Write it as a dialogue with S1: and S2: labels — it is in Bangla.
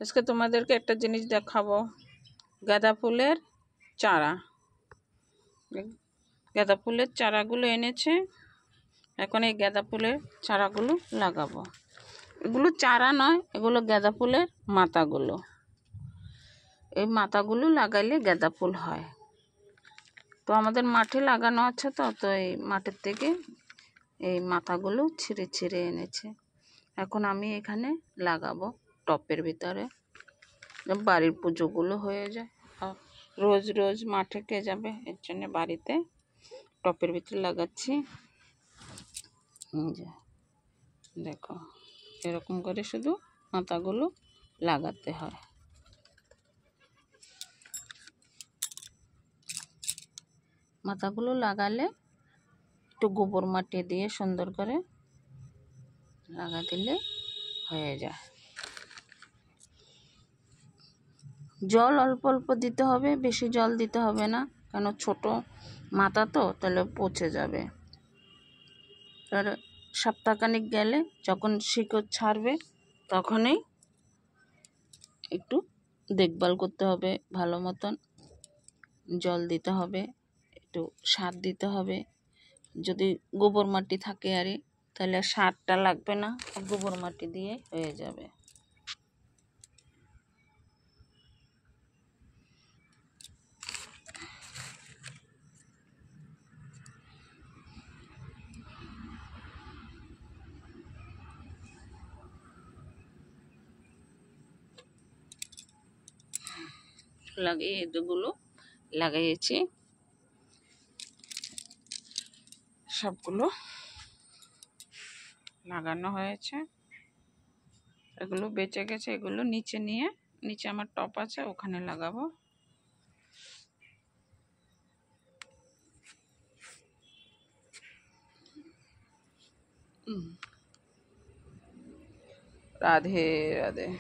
S1: আজকে তোমাদেরকে একটা জিনিস দেখাবো, গাঁদা ফুলের চারা। গাঁদা ফুলের চারাগুলো এনেছে, এখন এই গাঁদা ফুলের চারাগুলো লাগাবো। এগুলো চারা নয়, এগুলো গাঁদা ফুলের মাথাগুলো। এই মাথাগুলো লাগাইলে গাঁদা ফুল হয়। তো আমাদের মাঠে লাগানো আছে, তো এই মাঠের থেকে এই মাথাগুলো ছিঁড়ে ছিঁড়ে এনেছে। এখন আমি এখানে লাগাবো টপের ভিতরে, বাড়ির পুজোগুলো হয়ে যায়। রোজ রোজ মাঠে কে যাবে, এর জন্য বাড়িতে টপের ভিতরে লাগাচ্ছি। দেখো, এরকম করে শুধু মাথাগুলো লাগাতে হয়। মাথাগুলো লাগালে একটু গোবর মাটি দিয়ে সুন্দর করে লাগা দিলে হয়ে যায়। জল অল্প অল্প দিতে হবে, বেশি জল দিতে হবে না, কেন ছোট মাথা তো, তাহলে পচে যাবে। আর সপ্তাহখানিক গেলে যখন শিকড় ছাড়বে তখনই একটু দেখভাল করতে হবে, ভালো মতন জল দিতে হবে, একটু সার দিতে হবে। যদি গোবর মাটি থাকে তাহলে সারটা লাগবে না, গোবর মাটি দিয়ে হয়ে যাবে। লাগিয়ে এগুলো লাগাইছি, সবগুলো লাগানো হয়েছে। এগুলো বেঁচে গেছে, এগুলো নিচে নিয়ে, নিচে আমার টপ আছে ওখানে লাগাবো। রাধে রাধে।